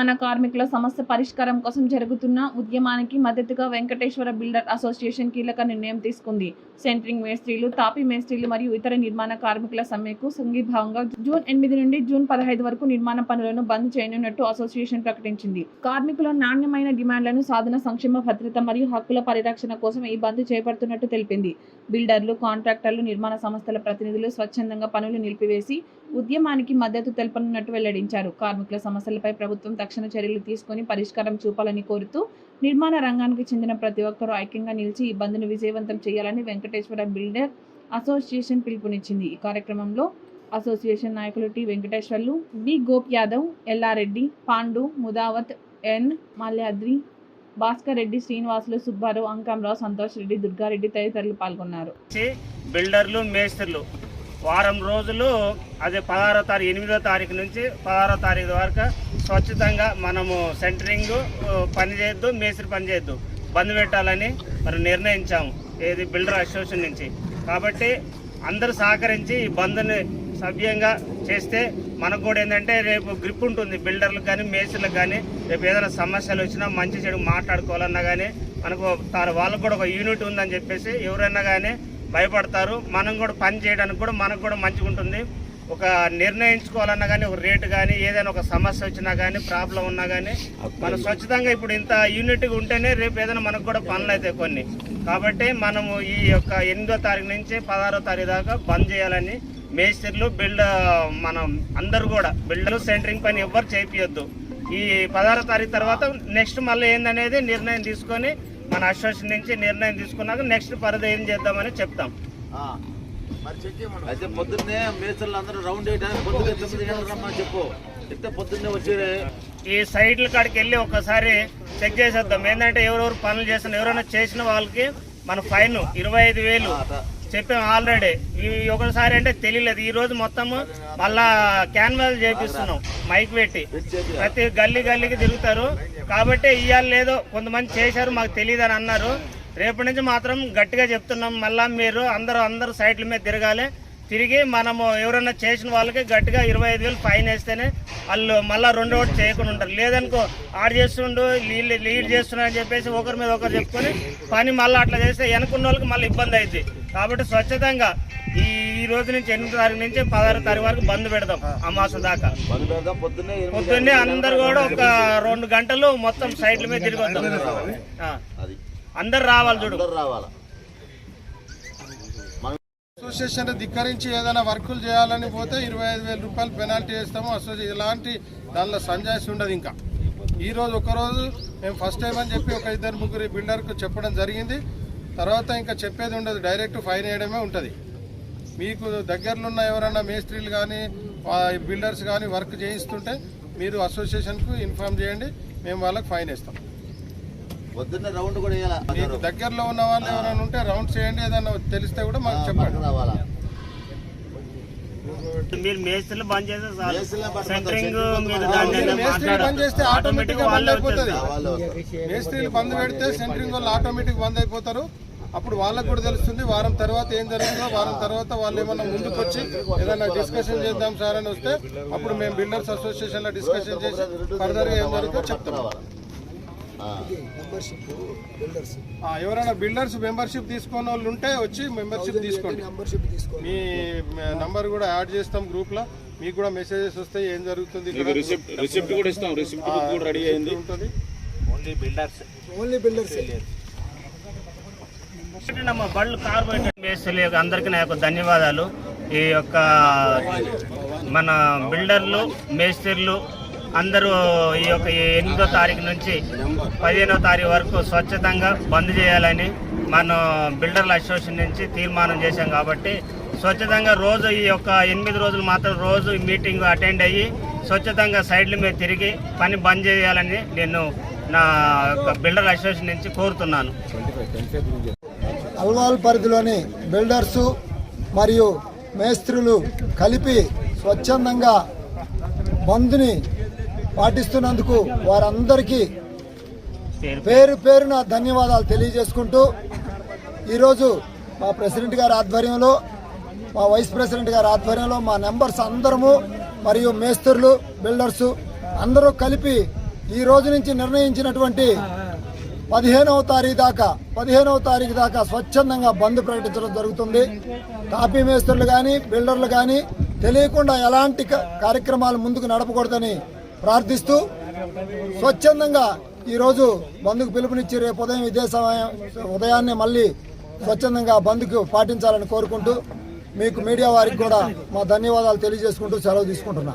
నిర్మాణ కార్మికుల సమస్య పరిష్కారం కోసం జరుగుతున్న ఉద్యమానికి మద్దతుగా వెంకటేశ్వర బిల్డర్ అసోసియేషన్ కీలక నిర్ణయం తీసుకుంది. సెంట్రింగ్ మేస్త్రీలు, తాపీ మేస్త్రీలు మరియు ఇతర నిర్మాణ కార్మికుల సమ్మెకు సంఘీభావంగా జూన్ 8 నుండి జూన్ 15 వరకు నిర్మాణ పనులను బంద్ చేయనున్నట్టు అసోసియేషన్ ప్రకటించింది. కార్మికుల నాణ్యమైన డిమాండ్లను సాధన, సంక్షేమ భద్రత మరియు హక్కుల పరిరక్షణ కోసం ఈ బంద్ చేపడుతున్నట్టు తెలిపింది. బిల్డర్లు, కాంట్రాక్టర్లు, నిర్మాణ సంస్థల ప్రతినిధులు స్వచ్ఛందంగా పనులు నిలిపివేసి ఉద్యమానికి మద్దతు తెలుపనున్నట్టు వెల్లడించారు. కార్మికుల సమస్యలపై ప్రభుత్వం తక్షణ చర్యలు తీసుకుని పరిష్కారం చూపాలని కోరుతూ నిర్మాణ రంగానికి చెందిన ప్రతి ఒక్కరూ ఐక్యంగా నిలిచి ఈ బంద్ను విజయవంతం చేయాలని వెంకటేశ్వర బిల్డర్ అసోసియేషన్ పిలుపునిచ్చింది. ఈ కార్యక్రమంలో అసోసియేషన్ నాయకులు టి వెంకటేశ్వర్లు, బి గోప్ యాదవ్, ఎల్లారెడ్డి, పాండు, ముదావత్, ఎన్ మాల్యాద్రి, భాస్కర్ రెడ్డి, శ్రీనివాసులు, సుబ్బారావు, అంకంరావు, సంతోష్ రెడ్డి, దుర్గారెడ్డి తదితరులు పాల్గొన్నారు. బిల్డర్లు, మేస్త్రులు వారం రోజులు అదే 16వ తారీఖు 8వ తారీఖు నుంచి 16వ తారీఖు వరకు స్వచ్ఛతంగా మనము సెంటరింగ్ పని చేయొద్దు, మేస్త్రి పని చేయొద్దు, బంద్ పెట్టాలని మరి నిర్ణయించాము ఏది బిల్డర్ అసోసియేషన్ నుంచి. కాబట్టి అందరూ సహకరించి ఈ బంద్ని సభ్యంగా చేస్తే మనకు కూడా ఏంటంటే రేపు గ్రిప్ ఉంటుంది. బిల్డర్లకు కానీ మేస్త్రులకు కానీ రేపు ఏదైనా సమస్యలు వచ్చినా మంచి చెడు మాట్లాడుకోవాలన్నా కానీ మనకు వాళ్ళకు కూడా ఒక యూనిట్ ఉందని చెప్పేసి ఎవరైనా కానీ భయపడతారు. మనం కూడా పని చేయడానికి కూడా మనకు కూడా మంచిగా ఉంటుంది. ఒక నిర్ణయించుకోవాలన్నా కానీ ఒక రేటు కానీ ఏదైనా ఒక సమస్య వచ్చినా కానీ ప్రాబ్లం ఉన్నా కానీ మనం స్వచ్ఛతంగా ఇప్పుడు ఇంత యూనిట్గా ఉంటేనే రేపు ఏదైనా మనకు కూడా పనులు అవుతాయి కొన్ని. కాబట్టి మనము ఈ యొక్క 8వ తారీఖు నుంచి 16వ తారీఖు దాకా బంద్ చేయాలని మేస్త్రులు, మనం అందరూ కూడా బిల్డర్లు సెంటరింగ్ పని ఎవ్వరు చేయించొద్దు. ఈ 16వ తారీఖు తర్వాత నెక్స్ట్ మళ్ళీ ఏందనేది నిర్ణయం తీసుకొని మన అసోసియేషన్ నుంచి నిర్ణయం తీసుకున్నాక నెక్స్ట్ పరిధి ఏం చేద్దామని చెప్తాం. అయితే పొద్దున్నే మేస్త్రులు అందరూ రౌండ్ వేయడానికి పొద్దున్నే 9 గంటలకు రమ్మని చెప్పు. చెప్తే పొద్దున్నే వచ్చి ఈ సైట్ల కాడికి వెళ్ళి ఒకసారి చెక్ చేసేద్దాం. ఏంటంటే ఎవరెవరు పనులు చేస్తున్నారు, ఎవరైనా చేసిన వాళ్ళకి మన ఫైన్ 25,000 చెప్పాము ఆల్రెడీ. ఒకసారి అంటే తెలియలేదు. ఈ రోజు మొత్తము మళ్ళా క్యాన్వాస్ చేపిస్తున్నాం, మైక్ పెట్టి ప్రతి గల్లీకి తిరుగుతారు. కాబట్టి ఇవాళ లేదో కొంతమంది చేశారు మాకు తెలియదు అని అన్నారు. రేపటి నుంచి మాత్రం గట్టిగా చెప్తున్నాం, మళ్ళా మీరు అందరూ సైట్ల మీద తిరిగి మనము ఎవరైనా చేసిన వాళ్ళకి గట్టిగా 25,000 ఫైన్ వేస్తేనే వాళ్ళు మళ్ళీ రెండో ఒకటి చేయకుండా ఉంటారు. లేదనుకో ఆడ చేస్తుండు లీడ్ చేస్తున్నారని చెప్పేసి ఒకరి మీద ఒకరు చెప్పుకొని పని మళ్ళీ అట్లా చేస్తే వెనుకున్న వాళ్ళకి మళ్ళీ ఇబ్బంది అవుతుంది. కాబట్టి స్వచ్ఛతంగా ఈ రోజు నుంచి 8వ తారీఖు నుంచి 16వ తారీఖు వరకు బంద్ పెడదాం. ఆ మాసం దాకా పొద్దున్నే అందరు కూడా ఒక 2 గంటలు మొత్తం సైట్ల మీద తిరిగి వద్దాం. అందరు రావాలి, చూడు అసోసియేషన్ ధిక్కరించి ఏదైనా వర్కులు చేయాలని పోతే 25,000 రూపాయలు పెనాల్టీ వేస్తాము. ఇలాంటి దానిలో సంజాయిషి ఉండదు. ఇంకా ఈరోజు ఒకరోజు మేము ఫస్ట్ టైం అని చెప్పి ఒక 2-3 బిల్డర్కు చెప్పడం జరిగింది. తర్వాత ఇంకా చెప్పేది ఉండదు, డైరెక్ట్ ఫైన్ వేయడమే ఉంటుంది. మీకు దగ్గరలో ఉన్న ఎవరైనా మేస్త్రీలు కానీ బిల్డర్స్ కానీ వర్క్ చేయిస్తుంటే మీరు అసోసియేషన్కు ఇన్ఫార్మ్ చేయండి, మేము వాళ్ళకి ఫైన్ వేస్తాం. పొద్దున్నే రౌండ్ కూడా వేయాలి. మీకు దగ్గరలో ఉన్న వాళ్ళు ఎవరైనా ఉంటే రౌండ్ చేయండి, ఏదైనా తెలిస్తే కూడా మాకు చెప్పండి. మీరు మేస్త్రీలు బంద్ చేస్తే ఆటోమేటిక్ గా బంద్ అయిపోతుంది. మేస్త్రీలు బంద్ పెడితే సెంటరింగ్ వాళ్ళు ఆటోమేటిక్ బంద్ అయిపోతారు. అప్పుడు వాళ్ళకు కూడా తెలుస్తుంది వారం తర్వాత ఏం జరుగుతుందో. వారం తర్వాత వాళ్ళు ఏమన్నా ముందుకు వచ్చి ఏదైనా డిస్కషన్ చేద్దాం సార్ అని వస్తే అప్పుడు మేము బిల్డర్స్ అసోసియేషన్ లో డిస్కషన్ చేసి ఫర్దర్ గా ఏం జరుగుతుందో చెప్తాం. ఎవరైనా బిల్డర్స్ మెంబర్షిప్ తీసుకున్న వాళ్ళు ఉంటే వచ్చి మెంబర్షిప్ తీసుకోండి. మీ నంబర్ కూడా యాడ్ చేస్తాం గ్రూప్ లో, మీకు కూడా మెసేజెస్ వస్తాయి ఏం జరుగుతుంది. బళ్ళు కార్పొరేటర్ మేస్త్రులు అందరికీ నా యొక్క ధన్యవాదాలు. ఈ యొక్క మన బిల్డర్లు, మేస్త్రులు అందరూ ఈ యొక్క 8వ తారీఖు నుంచి 15వ తారీఖు వరకు స్వచ్ఛతంగా బంద్ చేయాలని మన బిల్డర్ల అసోసియేషన్ నుంచి తీర్మానం చేశాం. కాబట్టి స్వచ్ఛతంగా రోజు ఈ యొక్క 8 రోజులు మాత్రం రోజు మీటింగ్ అటెండ్ అయ్యి స్వచ్ఛతంగా సైడ్ల మీద తిరిగి పని బంద్ చేయాలని నేను నా యొక్క బిల్డర్ అసోసియేషన్ నుంచి కోరుతున్నాను. అల్వాల్ పరిధిలోని బిల్డర్సు మరియు మేస్త్రులు కలిపి స్వచ్ఛందంగా బంద్ని పాటిస్తున్నందుకు వారందరికీ పేరున ధన్యవాదాలు తెలియజేసుకుంటూ ఈరోజు మా ప్రెసిడెంట్ గారి ఆధ్వర్యంలో, మా వైస్ ప్రెసిడెంట్ గారి ఆధ్వర్యంలో మా మెంబర్స్ అందరము మరియు మేస్త్రులు, బిల్డర్సు అందరూ కలిపి ఈ రోజు నుంచి నిర్ణయించినటువంటి 15వ తారీఖు దాకా స్వచ్ఛందంగా బంద్ ప్రకటించడం జరుగుతుంది. తాపీ మేస్త్రులు కానీ బిల్డర్లు కానీ తెలియకుండా ఎలాంటి కార్యక్రమాలు ముందుకు నడపకూడదని ప్రార్థిస్తూ స్వచ్ఛందంగా ఈరోజు బంద్కు పిలుపునిచ్చి రేపు ఉదయం ఇదే ఉదయాన్నే మళ్ళీ స్వచ్ఛందంగా బంద్కు పాటించాలని కోరుకుంటూ మీకు మీడియా వారికి కూడా మా ధన్యవాదాలు తెలియజేసుకుంటూ సెలవు తీసుకుంటున్నా.